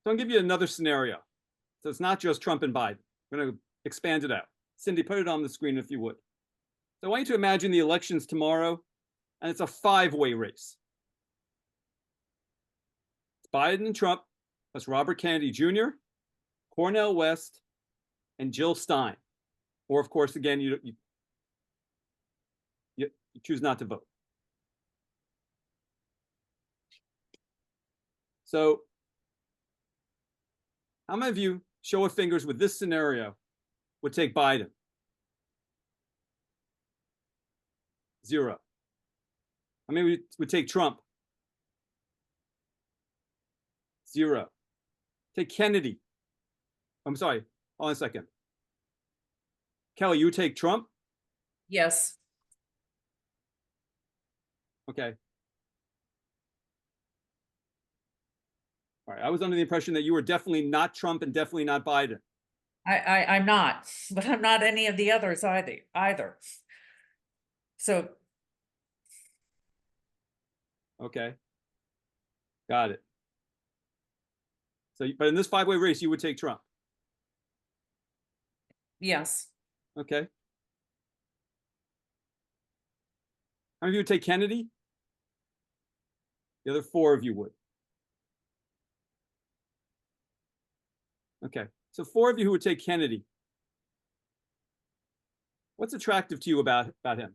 So I'll give you another scenario. So it's not just Trump and Biden. I'm going to expand it out. Cindy, put it on the screen if you would. So I want you to imagine the elections tomorrow, and it's a five-way race. It's Biden and Trump, plus Robert Kennedy Jr., Cornel West, and Jill Stein. Or, of course, again, you choose not to vote. So how many of you, show of fingers, with this scenario would take Biden? Zero. How many would take Trump? Zero. Take Kennedy. I'm sorry. Hold on a second. Kelly, you would take Trump? Yes. Okay. All right. I was under the impression that you were definitely not Trump and definitely not Biden. I'm not, but I'm not any of the others either. So, Okay. Got it. So, but in this five-way race, you would take Trump. yes. Okay. How many of you would take Kennedy? The other four of you would. Okay. So four of you who would take Kennedy. What's attractive to you about him?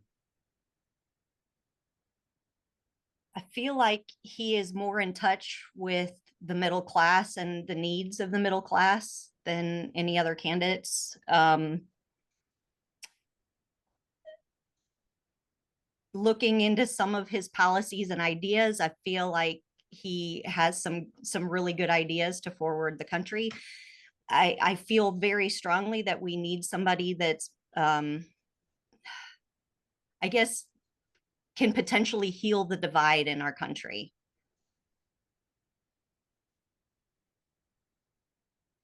I feel like he is more in touch with the middle class and the needs of the middle class than any other candidates. Looking into some of his policies and ideas, I feel like he has some really good ideas to forward the country. I feel very strongly that we need somebody that's I guess can potentially heal the divide in our country.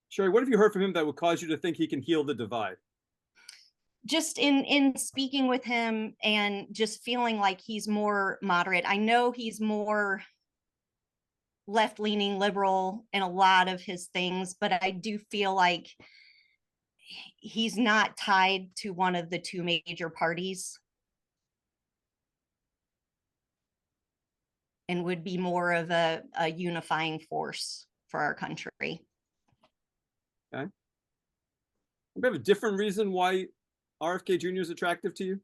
Sherry, what have you heard from him that would cause you to think he can heal the divide? Just in speaking with him and just feeling like he's more moderate. I know he's more left-leaning liberal in a lot of his things, but I do feel like he's not tied to one of the two major parties and would be more of a unifying force for our country. Okay. We have a different reason why RFK Jr. is attractive to you?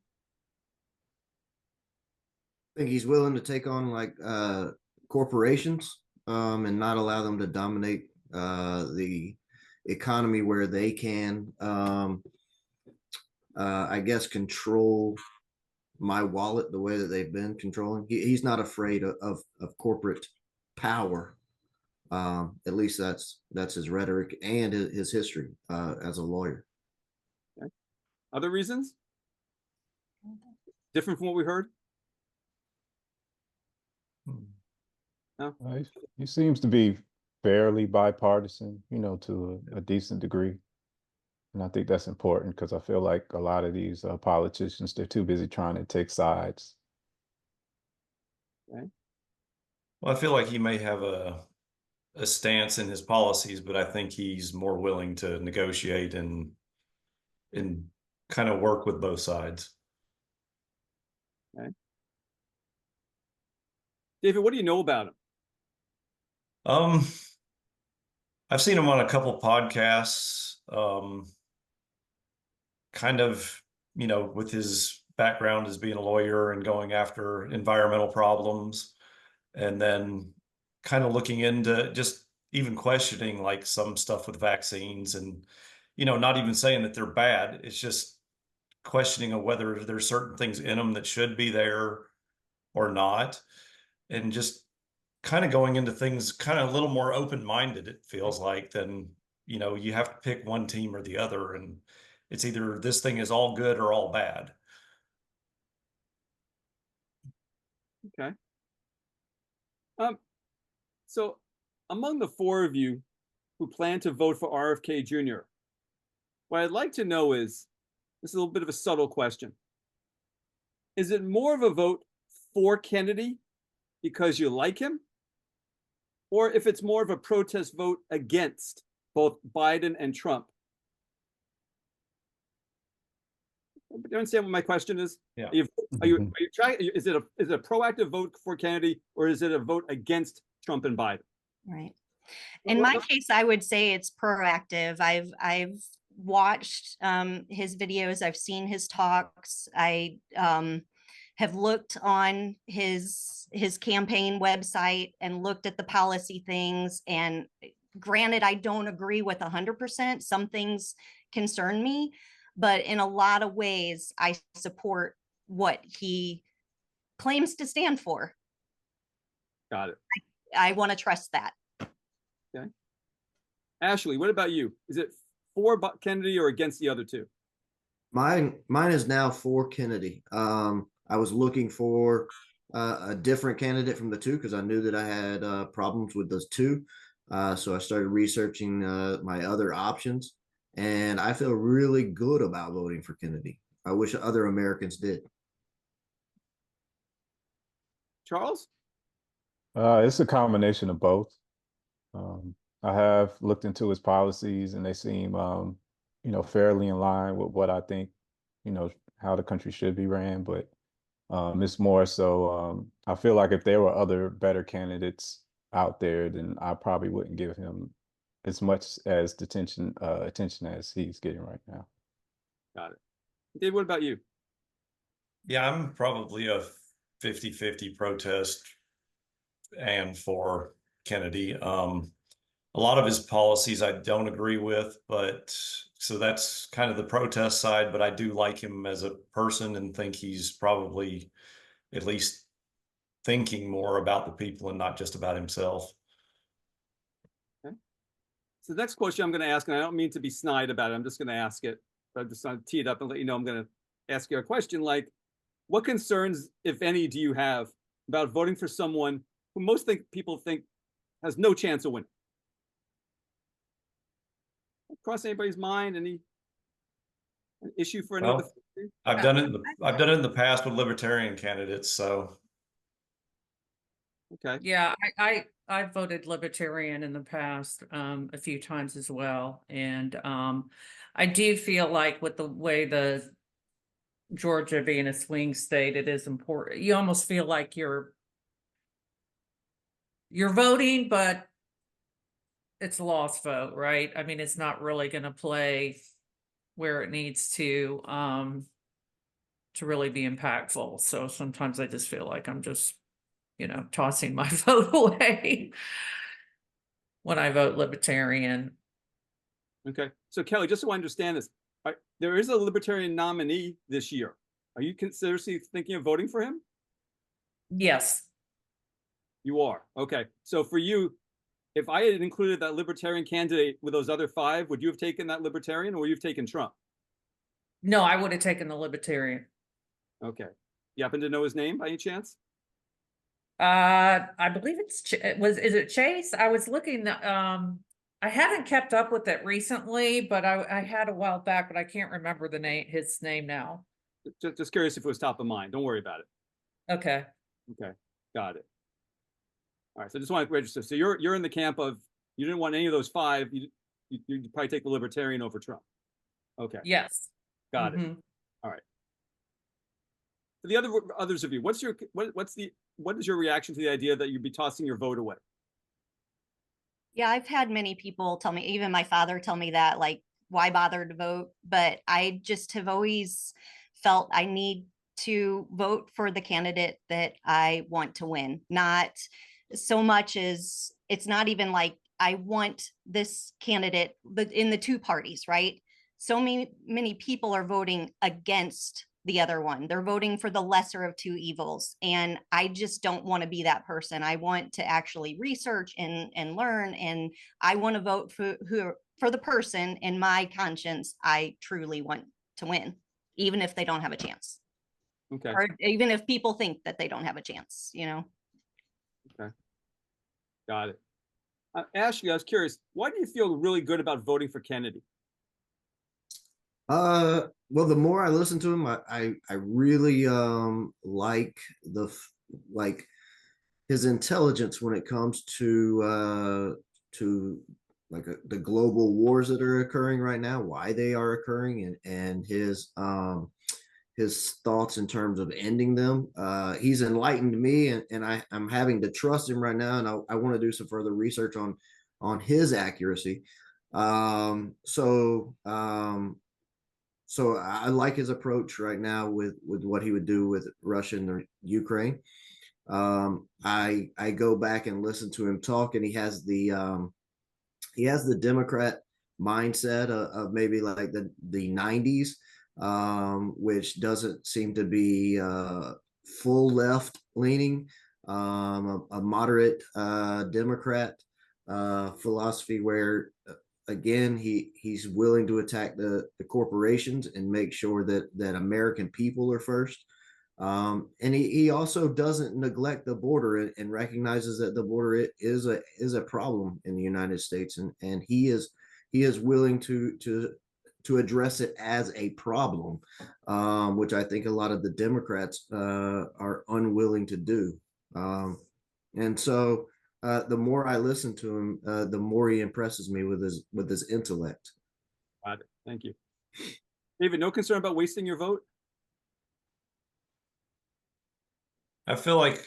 I think he's willing to take on like corporations and not allow them to dominate the economy where they can, I guess, control my wallet the way that they've been controlling. He's not afraid of corporate power. At least that's his rhetoric and his history as a lawyer. Okay. Other reasons? Different from what we heard? No? He seems to be fairly bipartisan, to a decent degree. And I think that's important because I feel like a lot of these politicians, they're too busy trying to take sides. Okay. Well, I feel like he may have a stance in his policies, but I think he's more willing to negotiate and kind of work with both sides. Okay. David, what do you know about him? I've seen him on a couple podcasts, kind of, with his background as being a lawyer and going after environmental problems, and then kind of looking into just even questioning like some stuff with vaccines and, not even saying that they're bad. It's just questioning of whether there's certain things in them that should be there or not. And just kind of going into things kind of a little more open-minded, it feels like, than, you have to pick one team or the other. And it's either this thing is all good or all bad. Okay. So among the four of you who plan to vote for RFK Jr., what I'd like to know is, this is a little bit of a subtle question. Is it more of a vote for Kennedy because you like him? or if it's more of a protest vote against both Biden and Trump. Do you understand what my question is? Yeah. Are you trying? Is it a proactive vote for Kennedy, or is it a vote against Trump and Biden? Right. In my case, I would say it's proactive. I've watched his videos. I've seen his talks. I have looked on his campaign website and looked at the policy things. And granted, I don't agree with 100%. Some things concern me, but in a lot of ways, I support what he claims to stand for. Got it. I want to trust that. Okay. Ashley, what about you? Is it for Kennedy or against the other two? Mine is now for Kennedy. I was looking for a different candidate from the two because I knew that I had problems with those two. So I started researching my other options, and I feel really good about voting for Kennedy. I wish other Americans did. Charles? It's a combination of both. I have looked into his policies, and they seem, fairly in line with what I think, how the country should be ran. But it's more so, I feel like if there were other better candidates out there, then I probably wouldn't give him as much as attention as he's getting right now. Got it. Dave, what about you? Yeah, I'm probably a 50-50 protest and for Kennedy. A lot of his policies I don't agree with, but so that's kind of the protest side, but I do like him as a person and think he's probably at least thinking more about the people and not just about himself. Okay. So the next question I'm going to ask, and I don't mean to be snide about it, I'm just going to ask it, but I'm just going to tee it up and let you know I'm going to ask you a question like, what concerns, if any, do you have about voting for someone who most people think has no chance of winning? Cross anybody's mind? Any issue for any of the? I've done it. I've done it in the past with libertarian candidates. So. Okay. Yeah, I voted libertarian in the past a few times as well, and I do feel like with the way the Georgia being a swing state, it is important. You almost feel like you're voting, but it's a lost vote, right? I mean, it's not really going to play where it needs to really be impactful. So sometimes I just feel like I'm just, tossing my vote away when I vote libertarian. Okay. So Kelly, just so I understand this, there is a libertarian nominee this year. Are you seriously thinking of voting for him? Yes. You are. Okay. So for you, if I had included that libertarian candidate with those other five, would you have taken that libertarian or would you have taken Trump? No, I would have taken the libertarian. Okay. You happen to know his name by any chance? I believe is it Chase? I was looking, I haven't kept up with it recently, but I had a while back, but I can't remember his name now. Just curious if it was top of mind. Don't worry about it. Okay. Okay. Got it. All right. So I just want to register. So you're in the camp of, you didn't want any of those five. You'd probably take the libertarian over Trump. Okay. Yes. Got it. All right. For the others of you, what is your reaction to the idea that you'd be tossing your vote away? Yeah, I've had many people tell me, even my father tell me that, like, why bother to vote? But I just have always felt I need to vote for the candidate that I want to win. Not so much as, it's not even like I want this candidate, but in the two parties, right? So many people are voting against the other one. They're voting for the lesser of two evils. And I just don't want to be that person. I want to actually research and learn. And I want to vote for the person in my conscience I truly want to win, even if they don't have a chance. Okay. Or even if people think that they don't have a chance, Okay. Got it. Ashley, I was curious, why do you feel really good about voting for Kennedy? Well, the more I listen to him, I really like his intelligence when it comes to like the global wars that are occurring right now, why they are occurring, and his thoughts in terms of ending them. He's enlightened me, and I'm having to trust him right now, and I want to do some further research on his accuracy. So I like his approach right now with what he would do with Russia and Ukraine. I go back and listen to him talk, and he has the Democrat mindset of maybe like the 90s, which doesn't seem to be full left leaning, a moderate Democrat philosophy where again he's willing to attack the corporations and make sure that American people are first. And he also doesn't neglect the border and recognizes that the border is a problem in the United States, and he is willing to address it as a problem, which I think a lot of the Democrats are unwilling to do. And so the more I listen to him, the more he impresses me with his intellect. Got it. Thank you. David, no concern about wasting your vote? I feel like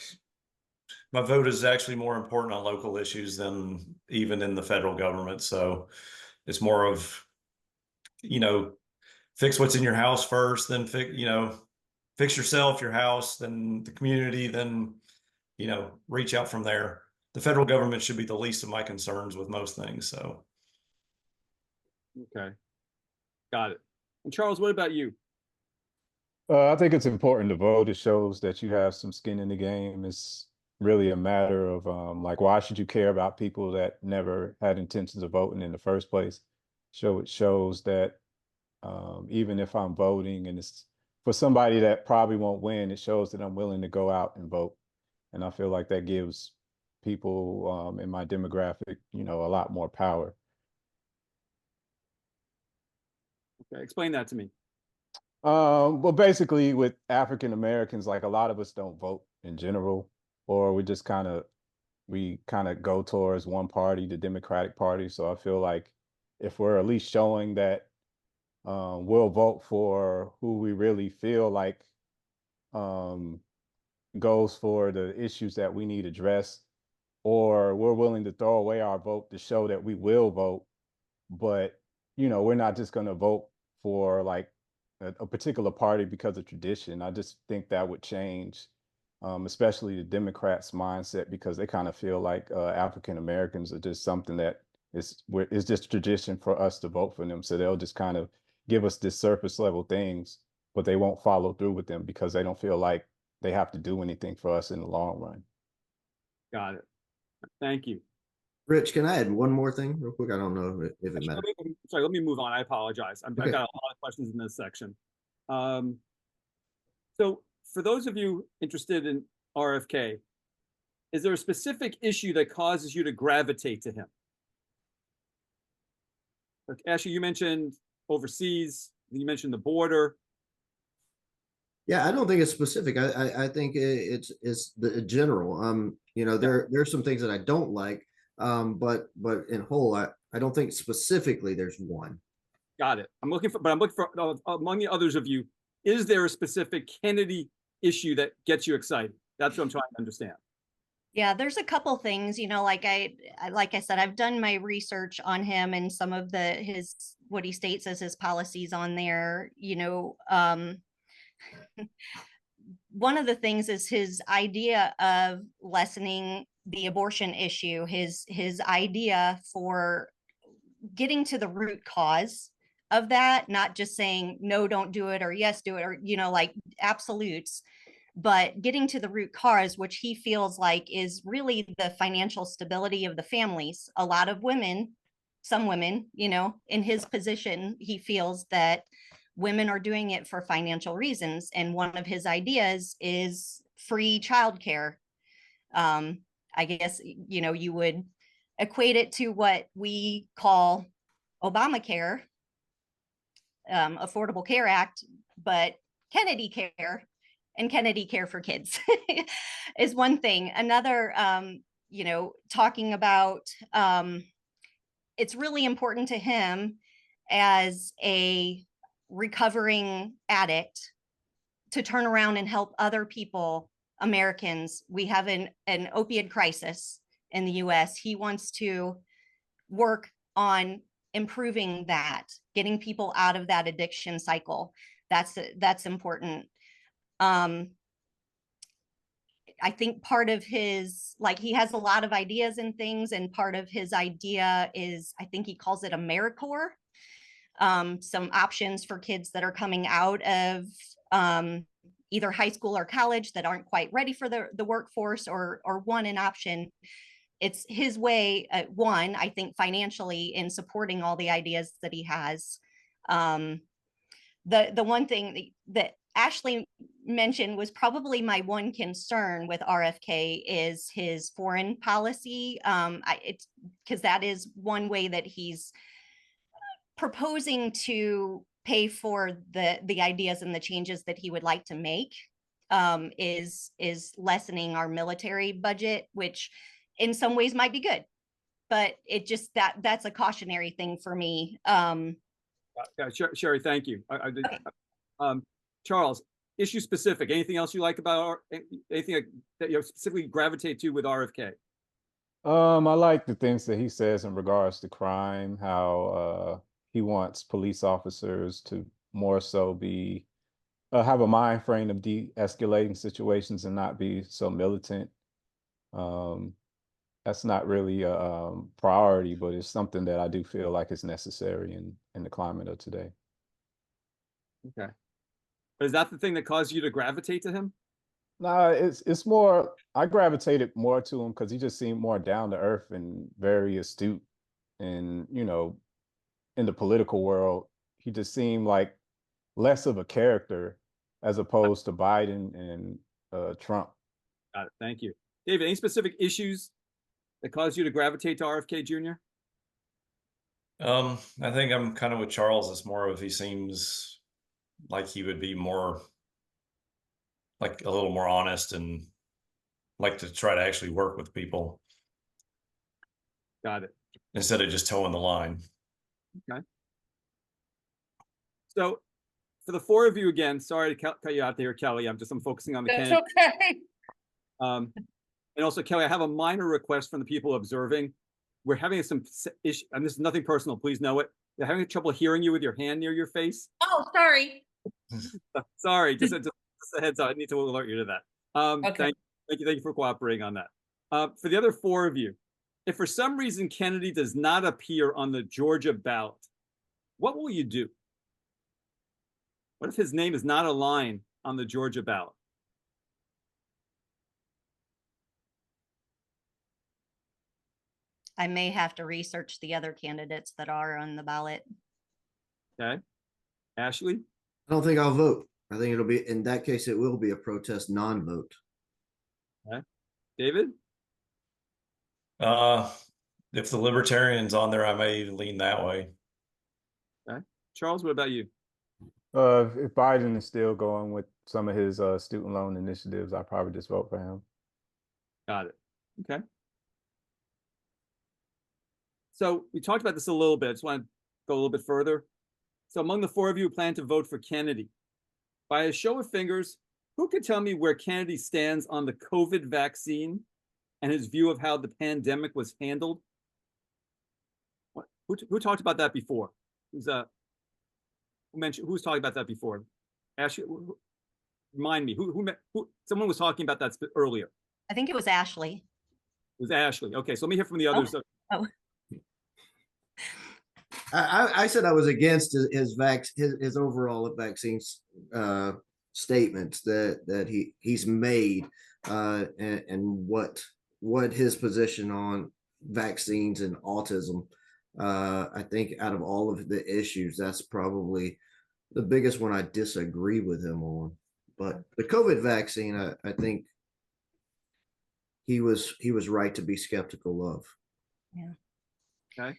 my vote is actually more important on local issues than even in the federal government. So it's more of, fix what's in your house first, then fix yourself, your house, then the community, then, reach out from there. The federal government should be the least of my concerns with most things. So. Okay. Got it. And Charles, what about you? I think it's important to vote. It shows that you have some skin in the game. It's really a matter of like, why should you care about people that never had intentions of voting in the first place? It shows that even if I'm voting and it's for somebody that probably won't win, it shows that I'm willing to go out and vote. And I feel like that gives people in my demographic, a lot more power. Okay, explain that to me. Well, basically with African Americans, like a lot of us don't vote in general, or we kind of go towards one party, the Democratic Party. So I feel like if we're at least showing that we'll vote for who we really feel like goes for the issues that we need addressed, or we're willing to throw away our vote to show that we will vote, but we're not just going to vote for like a particular party because of tradition. I just think that would change, especially the Democrats' mindset, because they kind of feel like African Americans are just something that is just tradition for us to vote for them. So they'll just kind of give us this surface level things, but they won't follow through with them because they don't feel like they have to do anything for us in the long run. Got it. Thank you. Rich, can I add one more thing real quick? I don't know if it matters. Sorry, let me move on. I apologize. I've Okay. got a lot of questions in this section. So for those of you interested in RFK, is there a specific issue that causes you to gravitate to him? Like, Ashley, you mentioned overseas, you mentioned the border. Yeah, I don't think it's specific. I think it's the general. There's some things that I don't like, but in whole, I don't think specifically there's one. Got it. I'm looking for among the others of you, is there a specific Kennedy issue that gets you excited? That's what I'm trying to understand. Yeah, there's a couple things, like I said, I've done my research on him and some of what he states as his policies on there. One of the things is his idea of lessening the abortion issue, his idea for getting to the root cause of that, not just saying, no, don't do it, or yes, do it, or, like absolutes, but getting to the root cause, which he feels like is really the financial stability of the families. A lot of women, some women, in his position, he feels that women are doing it for financial reasons. And one of his ideas is free childcare. I guess, you would equate it to what we call Obamacare, Affordable Care Act, but Kennedy Care and Kennedy care for kids is one thing. Another, you know, talking about, it's really important to him as a recovering addict to turn around and help other people, Americans. We have an opiate crisis in the US. He wants to work on improving that, getting people out of that addiction cycle. That's important. I think part of his, like, he has a lot of ideas and things, and part of his idea is, I think he calls it AmeriCorps, some options for kids that are coming out of either high school or college that aren't quite ready for the workforce, or one, an option. It's his way, one, I think financially, in supporting all the ideas that he has. The one thing that Ashley mentioned was probably my one concern with RFK is his foreign policy. It's because that is one way that he's proposing to pay for the ideas and the changes that he would like to make, is lessening our military budget, which in some ways might be good, but it just, that's a cautionary thing for me. Sherry, thank you. Charles, issue specific, anything else you like about, anything that you specifically gravitate to with RFK? I like the things that he says in regards to crime, how he wants police officers to more so be have a mind frame of de-escalating situations and not be so militant. That's not really a priority, but it's something that I do feel like is necessary in the climate of today. Okay. Is that the thing that caused you to gravitate to him? No, it's more, I gravitated more to him because he just seemed more down to earth and very astute. And, you know, in the political world, he just seemed like less of a character as opposed to Biden and Trump. Got it. Thank you. David, any specific issues that caused you to gravitate to RFK Jr.? I think I'm kind of with Charles. It's more of, he seems like he would be more, like, a little more honest and like to try to actually work with people Got it. instead of just towing the line. Okay. So for the four of you again, sorry to cut you out there, Kelly. I'm focusing on the That's candidate. okay. And also, Kelly, I have a minor request from the people observing. We're having some issue, and this is nothing personal, please know it. They're having trouble hearing you with your hand near your face. Oh, sorry. Sorry, just a heads up. I need to alert you to that. Okay. Thank you for cooperating on that. For the other four of you, if for some reason Kennedy does not appear on the Georgia ballot, what will you do? What if his name is not aligned on the Georgia ballot? I may have to research the other candidates that are on the ballot. Okay. Ashley? I don't think I'll vote. I think it'll be, in that case, it will be a protest non-vote. Okay. David? If the Libertarian's on there, I may lean that way. Okay. Charles, what about you? If Biden is still going with some of his student loan initiatives, I probably just vote for him. Got it. Okay. So we talked about this a little bit. I just want to go a little bit further. So among the four of you who plan to vote for Kennedy, by a show of fingers, who could tell me where Kennedy stands on the COVID vaccine and his view of how the pandemic was handled? Who talked about that before? Who's talking about that before? Ashley, remind me. Who? Someone was talking about that earlier. I think it was Ashley. It was Ashley. Okay, so let me hear from the others. Oh. I said I was against his overall vaccine statements that he's made, and what his position on vaccines and autism. I think out of all of the issues, that's probably the biggest one I disagree with him on. But the COVID vaccine, I think he was right to be skeptical of. Yeah. Okay.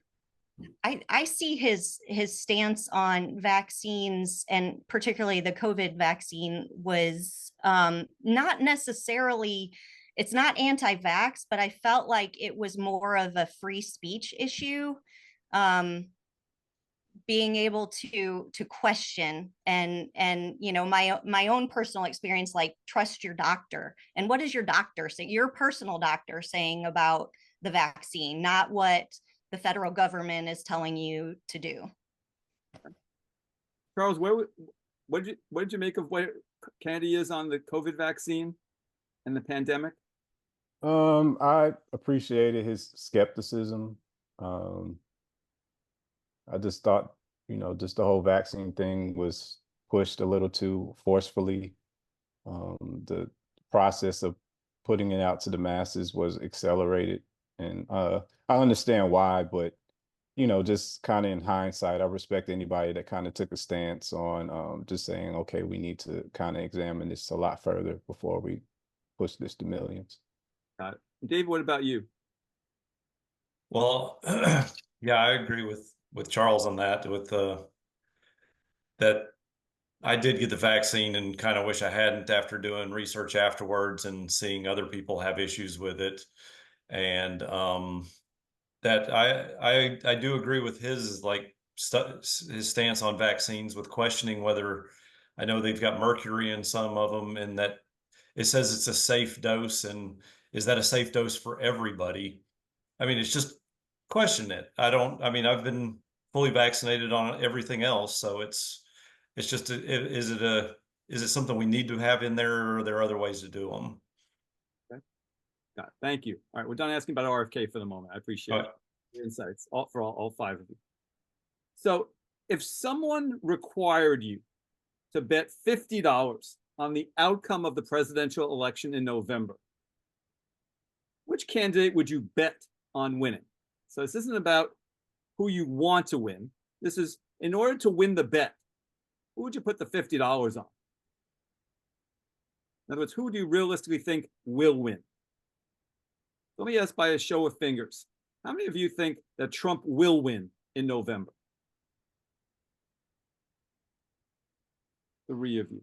I see his stance on vaccines, and particularly the COVID vaccine, was not necessarily, it's not anti-vax, but I felt like it was more of a free speech issue. Being able to question and you know, my own personal experience, like, trust your doctor. And what is your doctor saying, your personal doctor saying about the vaccine, not what the federal government is telling you to do. Charles, what did you make of what Kennedy is on the COVID vaccine and the pandemic? I appreciated his skepticism. I just thought, you know, just the whole vaccine thing was pushed a little too forcefully. The process of putting it out to the masses was accelerated, and I understand why, but you know, just kind of in hindsight, I respect anybody that kind of took a stance on just saying, okay, we need to kind of examine this a lot further before we push this to millions. Got it. Dave, what about you? Well, yeah, I agree with Charles on that, with that I did get the vaccine and kind of wish I hadn't, after doing research afterwards and seeing other people have issues with it. And that I do agree with his, like, his stance on vaccines, with questioning whether, I know they've got mercury in some of them, and that it says it's a safe dose, and is that a safe dose for everybody? I mean, it's just question it. I mean, I've been fully vaccinated on everything else, so it's just, is it something we need to have in there, or are there other ways to do them? Okay. Got it. Thank you. All right, we're done asking about RFK for the moment. I appreciate your insights, all five of you. So if someone required you to bet $50 on the outcome of the presidential election in November, which candidate would you bet on winning? So this isn't about who you want to win. This is, in order to win the bet, who would you put the $50 on? In other words, who do you realistically think will win? Let me ask by a show of fingers. How many of you think that Trump will win in November? 3 of you.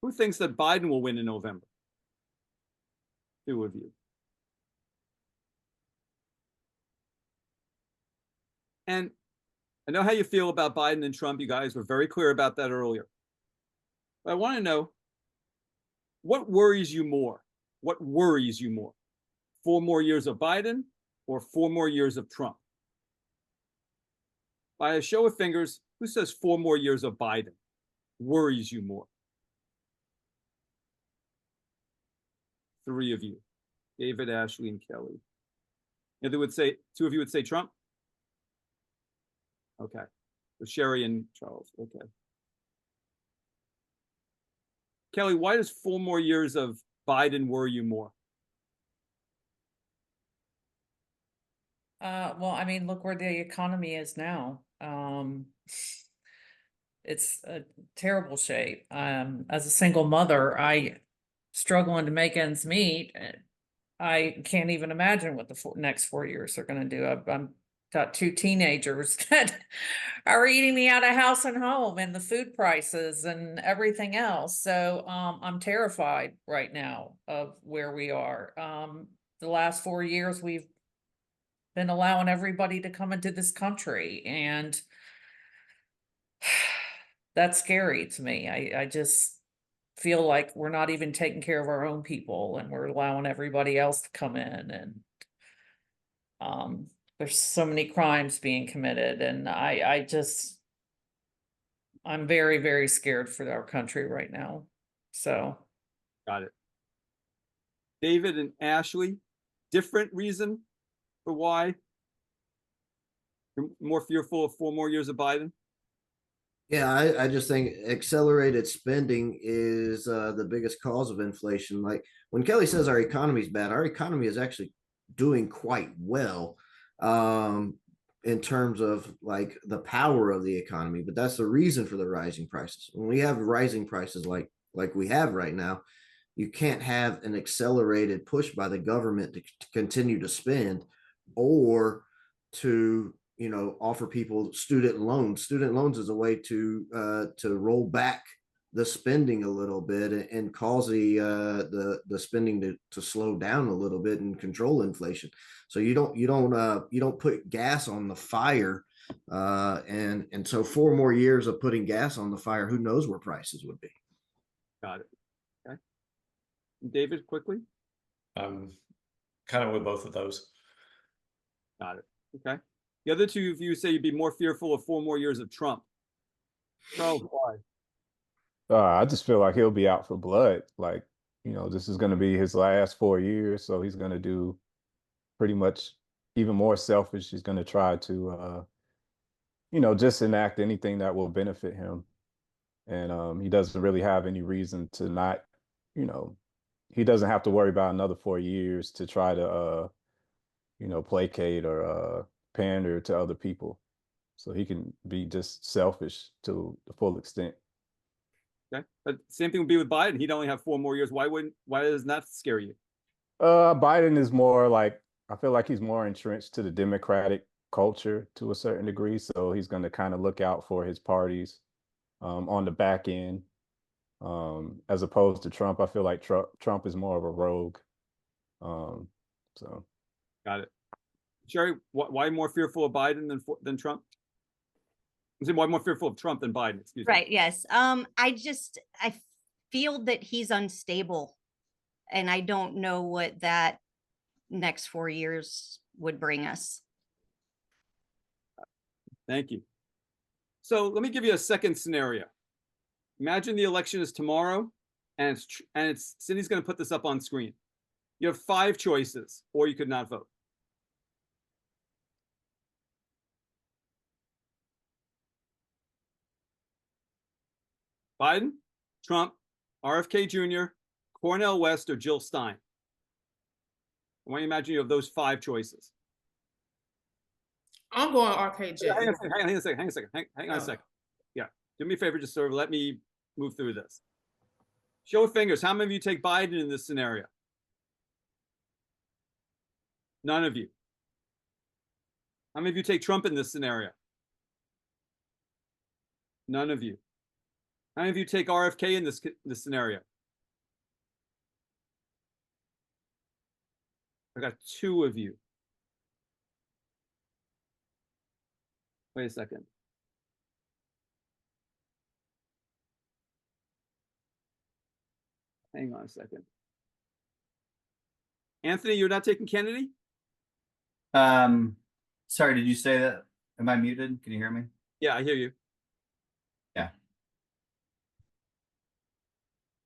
Who thinks that Biden will win in November? 2 of you. And I know how you feel about Biden and Trump. You guys were very clear about that earlier. But I want to know, what worries you more? What worries you more? 4 more years of Biden or 4 more years of Trump? By a show of fingers, who says 4 more years of Biden worries you more? 3 of you, David, Ashley, and Kelly. And they would say, 2 of you would say Trump? Okay. So Sherry and Charles. Okay. Kelly, why does 4 more years of Biden worry you more? Well, I mean, look where the economy is now. It's a terrible shape. As a single mother, I struggling to make ends meet. I can't even imagine what the next 4 years are going to do. I'm got 2 teenagers that are eating me out of house and home, and the food prices and everything else. So I'm terrified right now of where we are. The last 4 years, we've been allowing everybody to come into this country, and that's scary to me. I just feel like we're not even taking care of our own people, and we're allowing everybody else to come in, and there's so many crimes being committed, and I'm very, very scared for our country right now. So. Got it. David and Ashley, different reason for why you're more fearful of 4 more years of Biden? Yeah, I just think accelerated spending is the biggest cause of inflation. Like, when Kelly says our economy is bad, our economy is actually doing quite well in terms of, like, the power of the economy. But that's the reason for the rising prices. When we have rising prices like we have right now, you can't have an accelerated push by the government to continue to spend, or to offer people student loans. Student loans is a way to roll back the spending a little bit and cause the spending to slow down a little bit and control inflation. So you don't put gas on the fire, and so 4 more years of putting gas on the fire, who knows where prices would be. Got it. Okay. David, quickly. I'm kind of with both of those. Got it. Okay. The other two of you say you'd be more fearful of 4 more years of Trump. Charles, why? I just feel like he'll be out for blood. Like, this is going to be his last 4 years, so he's going to do pretty much even more selfish. He's going to try to, just enact anything that will benefit him. And he doesn't really have any reason to not, he doesn't have to worry about another 4 years to try to, placate or pander to other people. So he can be just selfish to the full extent. Okay. But same thing would be with Biden. He'd only have 4 more years. Why doesn't that scare you? Biden is more like, I feel like he's more entrenched to the Democratic culture to a certain degree. So he's going to kind of look out for his parties on the back end. As opposed to Trump, I feel like Trump is more of a rogue. So. Got it. Sherry, why more fearful of Biden than Trump? Why more fearful of Trump than Biden? Excuse me. Right. Yes. I feel that he's unstable, and I don't know what that next 4 years would bring us. Thank you. So let me give you a second scenario. Imagine the election is tomorrow, and it's Cindy's going to put this up on screen. You have 5 choices, or you could not vote. Biden, Trump, RFK Jr., Cornel West, or Jill Stein. I want you to imagine you have those 5 choices. I'm going RKJ. Hang on a second. Yeah, do me a favor, just sort of let me move through this. Show of fingers, how many of you take Biden in this scenario? None of you. How many of you take Trump in this scenario? None of you. How many of you take RFK in this scenario? I got 2 of you. Wait a second. Hang on a second. Anthony, you're not taking Kennedy? Sorry, did you say that? Am I muted? Can you hear me? Yeah, I hear you. Yeah.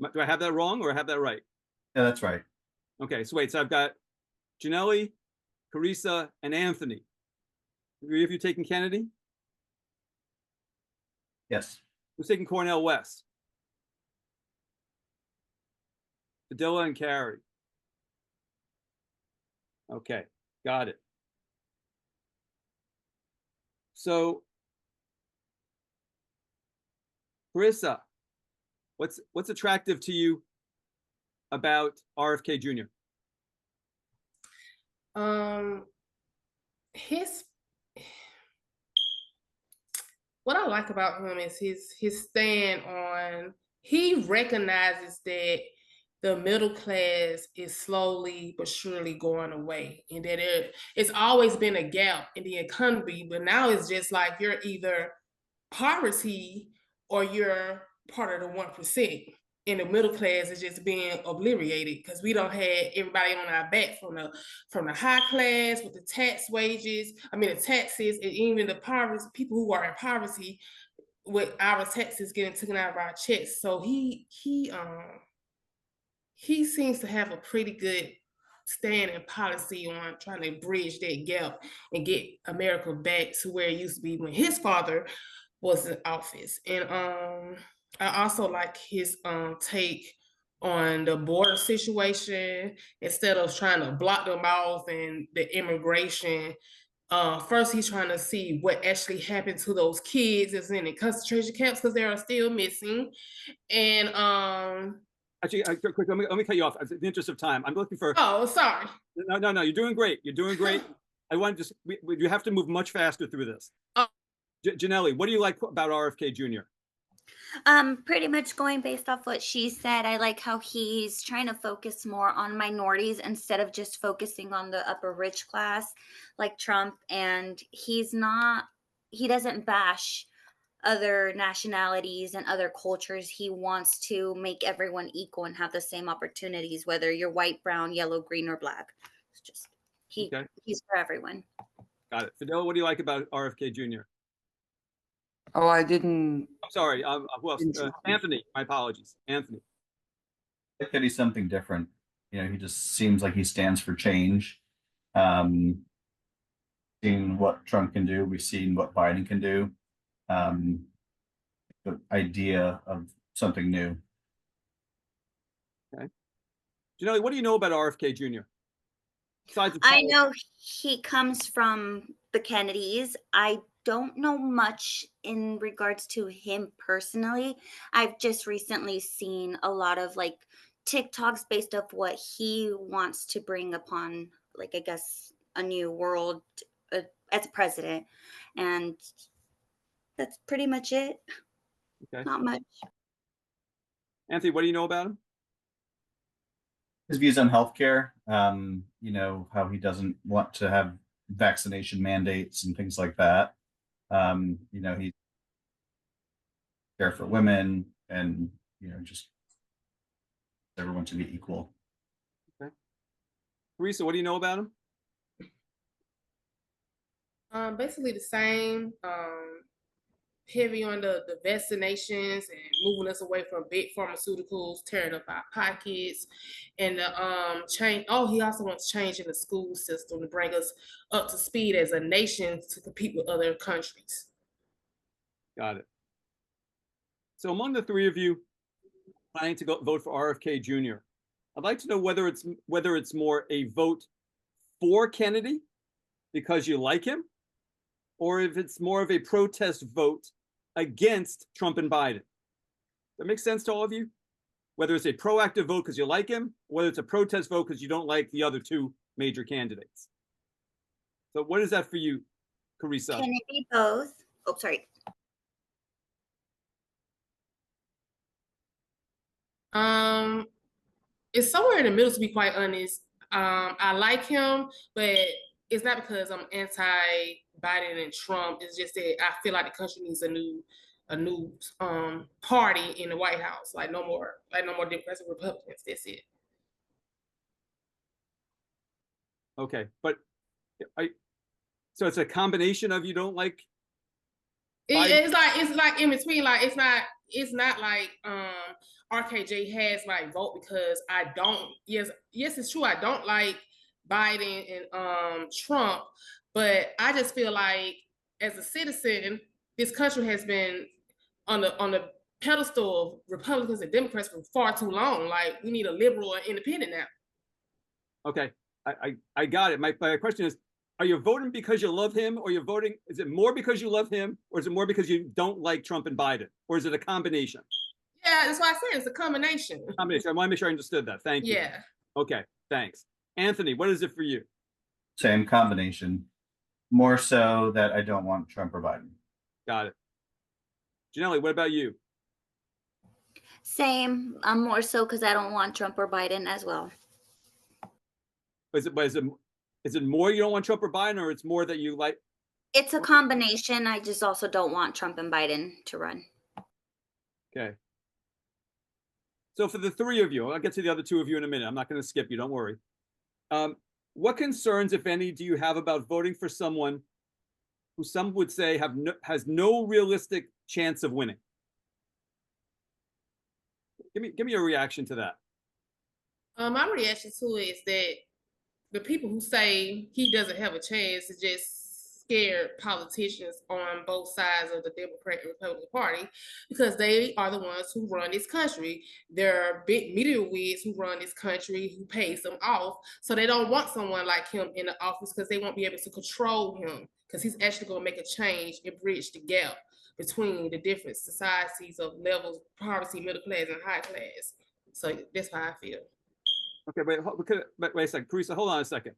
Do I have that wrong or have that right? Yeah, that's right. Okay, so wait, so I've got Janelle, Carissa, and Anthony. 3 of you taking Kennedy? Yes. Who's taking Cornel West? Padilla and Carey. Okay, got it. So, Carissa, what's attractive to you about RFK Jr.? What I like about him is his stand on, he recognizes that the middle class is slowly but surely going away, and that it's always been a gap in the economy, but now it's just like you're either poverty or you're part of the 1%. And the middle class is just being obliterated because we don't have everybody on our back from the high class with the taxes, and even the poverty, people who are in poverty with our taxes getting taken out of our checks. So he seems to have a pretty good stand and policy on trying to bridge that gap and get America back to where it used to be when his father was in office. And I also like his take on the border situation. Instead of trying to block them off and the immigration, first he's trying to see what actually happened to those kids that's in the concentration camps, because they are still missing. And Actually, quick, let me cut you off. In the interest of time, I'm looking for. oh, sorry. No, you're doing great. You're doing great. I want to just, you have to move much faster through this. Oh. Janelle, what do you like about RFK Jr.? Pretty much going based off what she said. I like how he's trying to focus more on minorities instead of just focusing on the upper rich class like Trump. And he doesn't bash other nationalities and other cultures. He wants to make everyone equal and have the same opportunities, whether you're white, brown, yellow, green, or black. It's just Okay. he's for everyone. Got it. Fidel, what do you like about RFK Jr.? Oh, I didn't. I'm sorry. Who else? Anthony. My apologies. Anthony. I think that he's something different. You know, he just seems like he stands for change. Seen what Trump can do, we've seen what Biden can do. The idea of something new. Janelle, what do you know about RFK Jr.? Besides the I know he comes from the Kennedys. I don't know much in regards to him personally. I've just recently seen a lot of like TikToks based off what he wants to bring upon, like, I guess, a new world as president. And that's pretty much it. Okay. Not much. Anthony, what do you know about him? His views on healthcare, you know, how he doesn't want to have vaccination mandates and things like that. You know, he care for women and, you know, just everyone to be equal. Okay. Teresa, what do you know about him? Basically the same. Heavy on the vaccinations and moving us away from big pharmaceuticals, tearing up our pockets, and the change. Oh, he also wants change in the school system to bring us up to speed as a nation to compete with other countries. Got it. So among the three of you planning to go vote for RFK Jr., I'd like to know whether it's more a vote for Kennedy because you like him, or if it's more of a protest vote against Trump and Biden. That makes sense to all of you? Whether it's a proactive vote because you like him, whether it's a protest vote because you don't like the other two major candidates. So what is that for you, Carissa? Can it be both? Oh, sorry. It's somewhere in the middle, to be quite honest. I like him, but it's not because I'm anti-Biden and Trump. It's just that I feel like the country needs a new party in the White House. Like no more Democrats and Republicans. That's it. Okay, but so it's a combination of you don't like. It's like in between. Like it's not like RKJ has like vote because I don't. Yes, it's true. I don't like Biden and Trump, but I just feel like as a citizen, this country has been on the pedestal of Republicans and Democrats for far too long. Like we need a liberal or independent now. Okay, I got it. My question is, are you voting because you love him, or you're voting? Is it more because you love him, or is it more because you don't like Trump and Biden, or is it a combination? Yeah, that's why I said it's a combination. Combination. I want to make sure I understood that. Thank you. Yeah. Okay, thanks. Anthony, what is it for you? Same combination. More so that I don't want Trump or Biden. Got it. Janelle, what about you? Same. I'm more so because I don't want Trump or Biden as well. Is it more you don't want Trump or Biden, or it's more that you like? It's a combination. I just also don't want Trump and Biden to run. Okay. So for the three of you, I'll get to the other two of you in a minute. I'm not going to skip you. Don't worry. What concerns, if any, do you have about voting for someone who some would say has no realistic chance of winning? Give me a reaction to that. My reaction to it is that the people who say he doesn't have a chance is just scared politicians on both sides of the Democrat and Republican Party because they are the ones who run this country. There are big media wigs who run this country who pays them off. So they don't want someone like him in the office because they won't be able to control him because he's actually going to make a change and bridge the gap between the different societies of levels, poverty, middle class, and high class. So that's how I feel. Okay, wait a second. Carissa, hold on a second.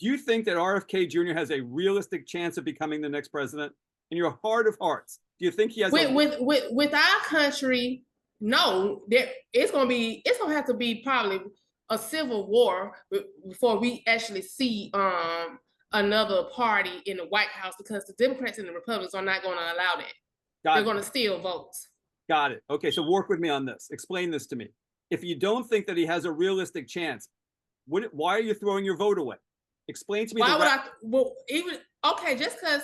Do you think that RFK Jr. has a realistic chance of becoming the next president? In your heart of hearts, do you think he has with our country? No, it's gonna have to be probably a civil war before we actually see another party in the White House, because the Democrats and the Republicans are not going to allow that. They're going to steal votes. Got it. Okay, so work with me on this. Explain this to me. If you don't think that he has a realistic chance, why are you throwing your vote away? Explain to me. Why would I? Well, even okay, just because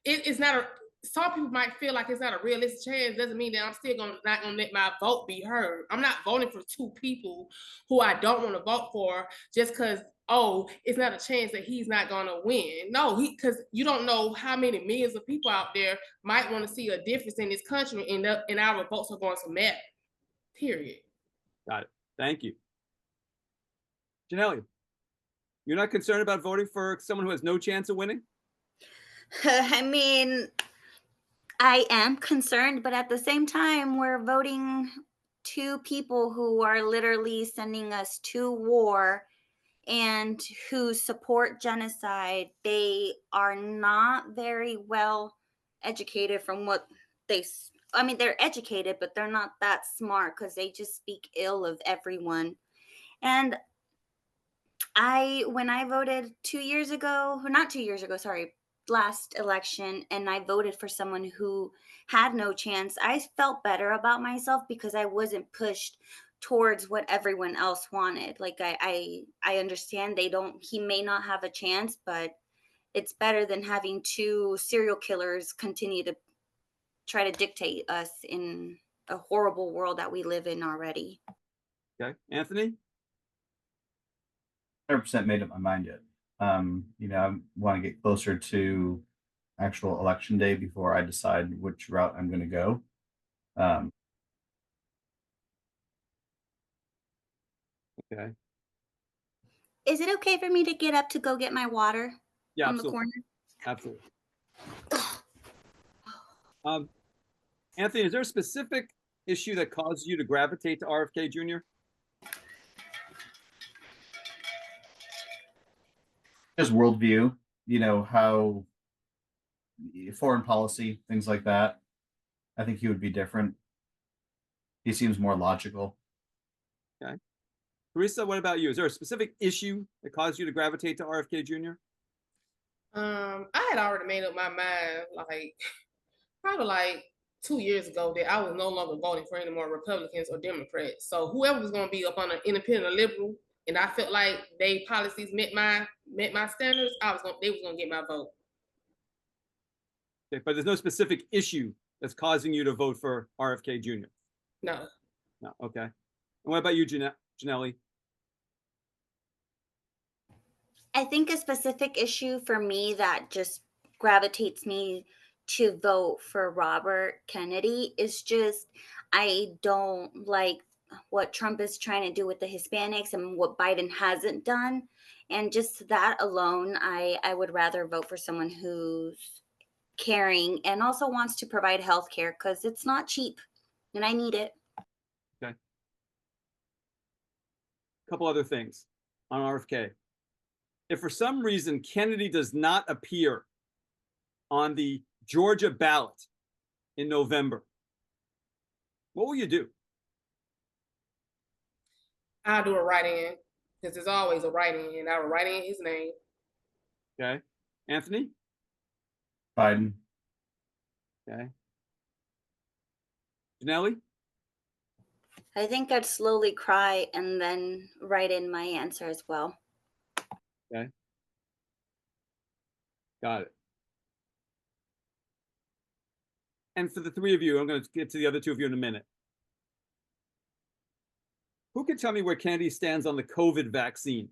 it's not a. Some people might feel like it's not a realistic chance doesn't mean that I'm still not gonna let my vote be heard. I'm not voting for two people who I don't want to vote for just because, oh, it's not a chance that he's not gonna win. No, because you don't know how many millions of people out there might want to see a difference in this country, and our votes are going to matter. Period. Got it. Thank you. Janelle, you're not concerned about voting for someone who has no chance of winning? I mean, I am concerned, but at the same time, we're voting two people who are literally sending us to war and who support genocide. They are not very well educated from what I mean, they're educated, but they're not that smart because they just speak ill of everyone. And when I voted 2 years ago, not 2 years ago, sorry, last election, and I voted for someone who had no chance, I felt better about myself because I wasn't pushed towards what everyone else wanted. Like I understand he may not have a chance, but it's better than having two serial killers continue to try to dictate us in a horrible world that we live in already. Okay, Anthony? 100% made up my mind yet. I want to get closer to actual election day before I decide which route I'm going to go. Okay. Is it okay for me to get up to go get my water? Yeah, on absolutely. the corner? Absolutely. Anthony, is there a specific issue that caused you to gravitate to RFK Jr.? His worldview, how foreign policy, things like that. I think he would be different. He seems more logical. Okay. Teresa, what about you? Is there a specific issue that caused you to gravitate to RFK Jr.? I had already made up my mind, probably 2 years ago, that I was no longer voting for any more Republicans or Democrats. So whoever was going to be up on an independent or liberal, and I felt like their policies met my standards, they was going to get my vote. Okay, but there's no specific issue that's causing you to vote for RFK Jr.? No. No, okay. And what about you, Janelle? I think a specific issue for me that just gravitates me to vote for Robert Kennedy is just, I don't like what Trump is trying to do with the Hispanics and what Biden hasn't done. And just that alone, I would rather vote for someone who's caring and also wants to provide health care, because it's not cheap and I need it. Okay. A couple other things on RFK. If for some reason Kennedy does not appear on the Georgia ballot in November, what will you do? I'll do a write-in, because there's always a write-in, and I will write in his name. Okay. Anthony? Biden. Okay. Janelle? I think I'd slowly cry and then write in my answer as well. Okay. Got it. And for the three of you, I'm going to get to the other two of you in a minute. Who can tell me where Kennedy stands on the COVID vaccine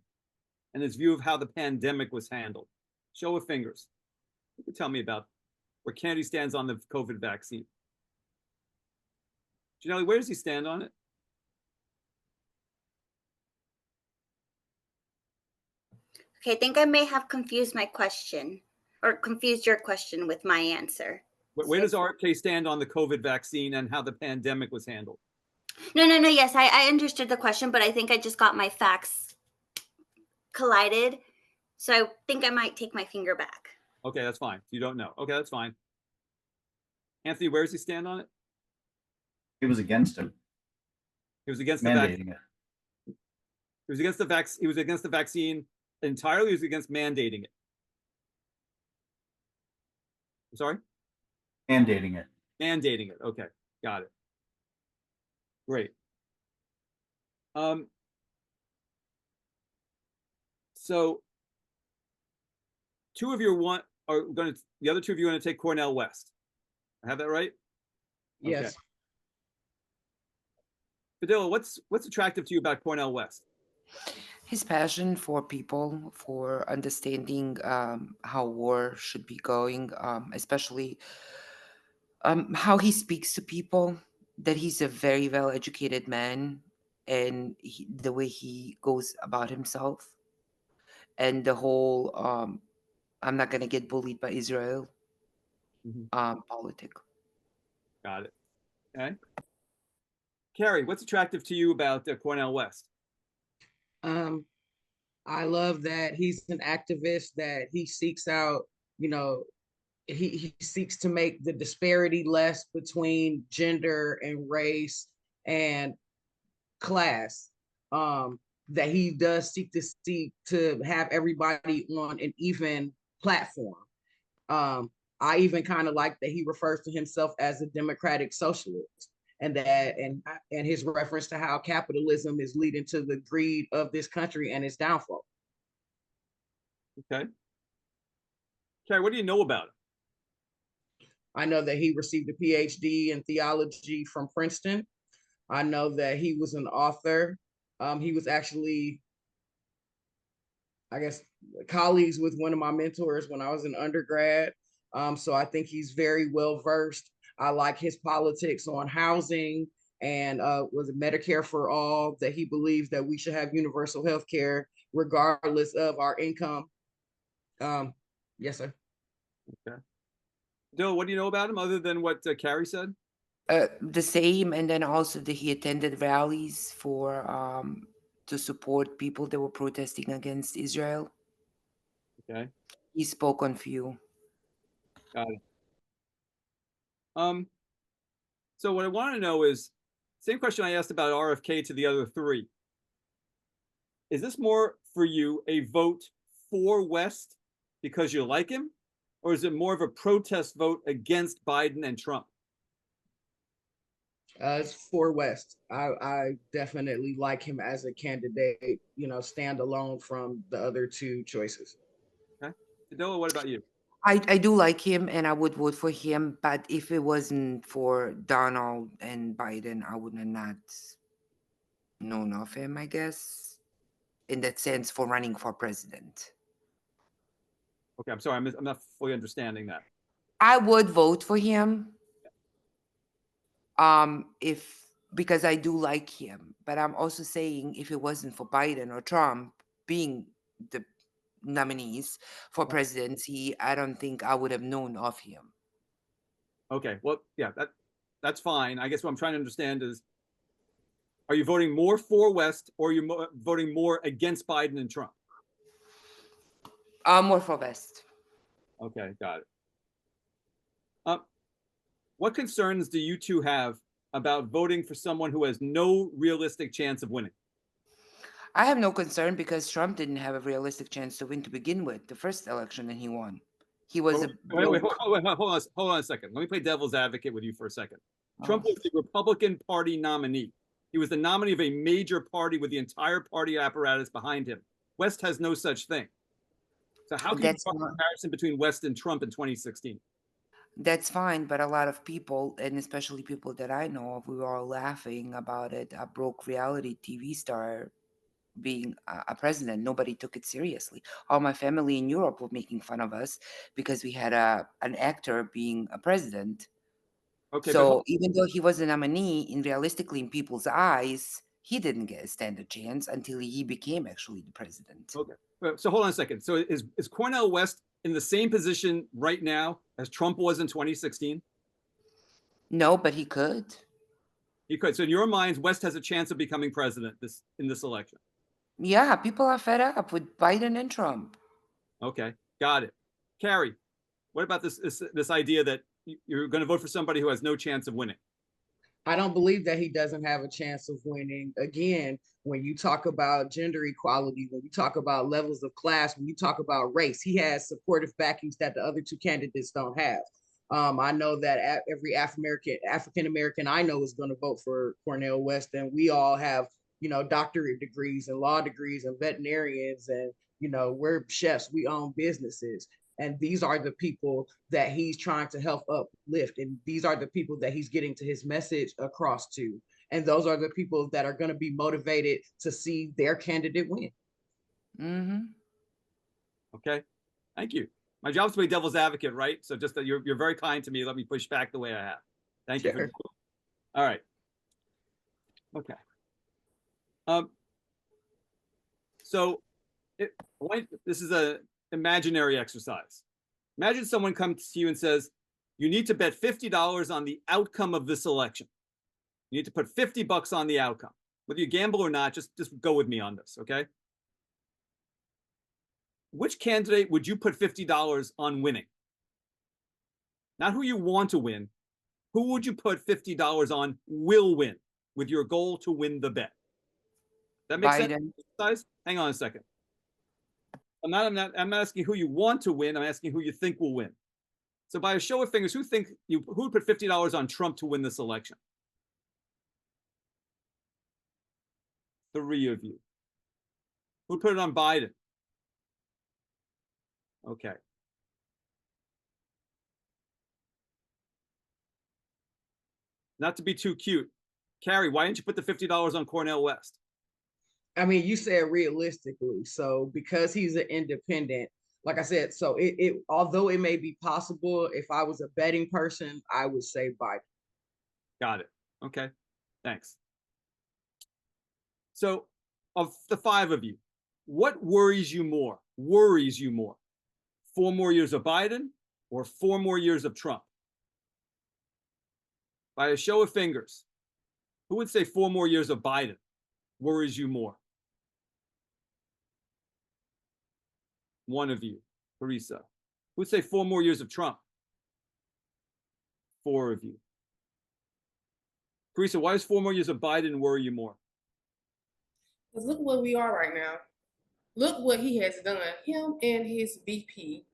and his view of how the pandemic was handled? Show of fingers. Who can tell me about where Kennedy stands on the COVID vaccine? Janelle, where does he stand on it? Okay, I think I may have confused my question, or confused your question with my answer. Where does RFK stand on the COVID vaccine and how the pandemic was handled? No. Yes, I understood the question, but I think I just got my facts collided. So I think I might take my finger back. Okay, that's fine. You don't know. Okay, that's fine. Anthony, where does he stand on it? He was against him He was against the vaccine. mandating it. He was against the He was against the vaccine entirely. He was against mandating it. I'm sorry. Mandating it. Mandating it. Okay, got it. Great. So two of you are going to, the other two of you are going to take Cornel West. I have that right? Yes. Okay. Padilla, what's attractive to you about Cornel West? His passion for people, for understanding how war should be going, especially how he speaks to people, that he's a very well educated man, and the way he goes about himself, and the whole I'm not going to get bullied by Israel politic. Got it. Okay. Carrie, what's attractive to you about Cornel West? I love that he's an activist, that he seeks out, he seeks to make the disparity less between gender and race and class. That he does seek to have everybody on an even platform. I even kind of like that he refers to himself as a democratic socialist, and his reference to how capitalism is leading to the greed of this country and its downfall. Okay. Carrie, what do you know about him? I know that he received a PhD in theology from Princeton. I know that he was an author. He was actually, I guess, colleagues with one of my mentors when I was an undergrad. So I think he's very well versed. I like his politics on housing and was it Medicare for all, that he believes that we should have universal health care regardless of our income. Yes, sir. Okay. Dill, what do you know about him other than what Carrie said? The same, and then also that he attended rallies for to support people that were protesting against Israel. Okay. He spoke on few. Got it. So what I want to know is, same question I asked about RFK to the other three. Is this more for you a vote for West because you like him, or is it more of a protest vote against Biden and Trump? It's for West. I definitely like him as a candidate, standalone from the other two choices. Okay. Padilla, what about you? I do like him, and I would vote for him. But if it wasn't for Donald and Biden, I would have not known of him, I guess, in that sense, for running for president. Okay, I'm sorry, I'm not fully understanding that. I would vote for him. Because I do like him, but I'm also saying if it wasn't for Biden or Trump being the nominees for presidency, I don't think I would have known of him. Okay, well, yeah, that's fine. I guess what I'm trying to understand is, are you voting more for West, or are you voting more against Biden and Trump? More for West. Okay, got it. What concerns do you two have about voting for someone who has no realistic chance of winning? I have no concern because Trump didn't have a realistic chance to win to begin with. The first election, and he won. He was hold on a second. Let me play devil's advocate with you for a second. Trump was the Republican Party nominee. He was the nominee of a major party with the entire party apparatus behind him. West has no such thing. So how can you draw a comparison between West and Trump in 2016? That's fine, but a lot of people, and especially people that I know of, we were all laughing about it. A broke reality TV star being a president. Nobody took it seriously. All my family in Europe were making fun of us because we had an actor being a president. Okay, so even though he was a nominee, realistically in people's eyes, he didn't stand a chance until he became actually the president. Okay, so hold on a second. So is Cornel West in the same position right now as Trump was in 2016? No, but he could. He could. So in your minds, West has a chance of becoming president in this election? Yeah, people are fed up with Biden and Trump. Okay, got it. Carrie, what about this idea that you're going to vote for somebody who has no chance of winning? I don't believe that he doesn't have a chance of winning. Again, when you talk about gender equality, when you talk about levels of class, when you talk about race, he has supportive backings that the other two candidates don't have. I know that every African American I know is going to vote for Cornel West, and we all have, you know, doctorate degrees and law degrees and veterinarians, and you know, we're chefs, we own businesses. And these are the people that he's trying to help uplift. And these are the people that he's getting to his message across to. And those are the people that are going to be motivated to see their candidate win. Mm-hmm. Okay, thank you. My job is to be devil's advocate, right? So just that you're very kind to me. Let me push back the way I have. Thank you. Sure. All right. Okay. So this is a imaginary exercise. Imagine someone comes to you and says, you need to bet $50 on the outcome of this election. You need to put $50 on the outcome. Whether you gamble or not, just go with me on this, okay? Which candidate would you put $50 on winning? Not who you want to win. Who would you put $50 on will win with your goal to win the bet? That makes sense? Hang on a second. I'm not asking who you want to win. I'm asking who you think will win. So by a show of fingers, who would put $50 on Trump to win this election? 3 of you. Who'd put it on Biden? Okay. Not to be too cute. Carrie, why didn't you put the $50 on Cornel West? I mean, you said realistically. So because he's an independent, like I said, so it although it may be possible, if I was a betting person, I would say Biden. Got it. Okay. Thanks. So of the 5 of you, what worries you more? 4 more years of Biden or 4 more years of Trump? By a show of fingers, who would say 4 more years of Biden worries you more? 1 of you, Teresa. Who would say 4 more years of Trump? 4 of you. Teresa, why does 4 more years of Biden worry you more? Because look where we are right now. Look what he has done. Him and his VP,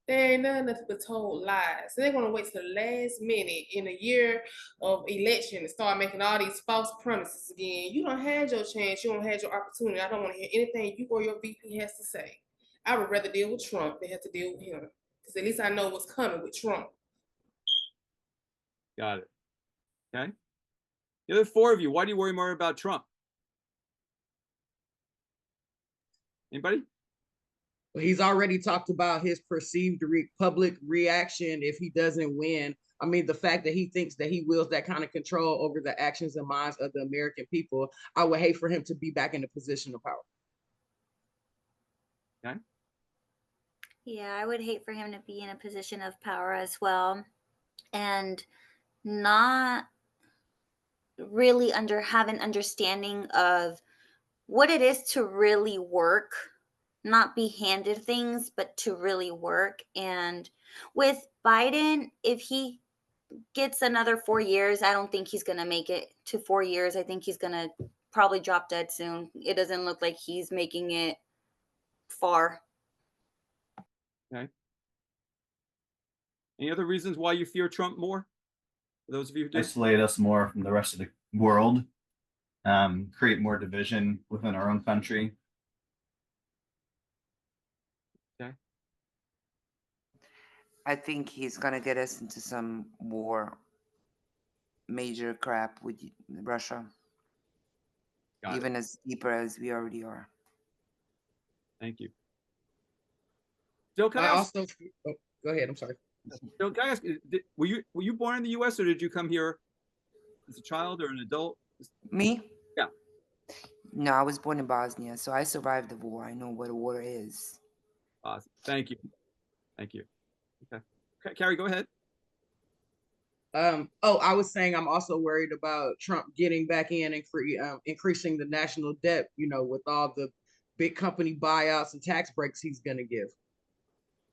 they ain't done nothing but told lies. So they're going to wait till the last minute in a year of election and start making all these false promises again. You don't have your chance. You don't have your opportunity. I don't want to hear anything you or your VP has to say. I would rather deal with Trump than have to deal with him. Because at least I know what's coming with Trump. Got it. Okay. The other 4 of you, why do you worry more about Trump? Anybody? Well, he's already talked about his perceived public reaction if he doesn't win. I mean, the fact that he thinks that he wields that kind of control over the actions and minds of the American people, I would hate for him to be back in a position of power. Okay. Yeah, I would hate for him to be in a position of power as well, and not really have an understanding of what it is to really work, not be handed things, but to really work. And with Biden, if he gets another 4 years, I don't think he's going to make it to 4 years. I think he's going to probably drop dead soon. It doesn't look like he's making it far. Okay. Any other reasons why you fear Trump more? For those of you who do? Isolate us more from the rest of the world, create more division within our own country. Okay. I think he's gonna get us into some major crap with Russia, even as deeper as we already are. Thank you. Joe, can I also go ahead. I'm sorry. Joe, can I ask, were you born in the U.S. or did you come here as a child or an adult? Me? Yeah. No, I was born in Bosnia, so I survived the war. I know what a war is. Awesome. Thank you. Thank you. Okay. Carrie, go ahead. I was saying I'm also worried about Trump getting back in and increasing the national debt, you know, with all the big company buyouts and tax breaks he's going to give.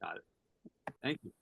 Got it. Thank you.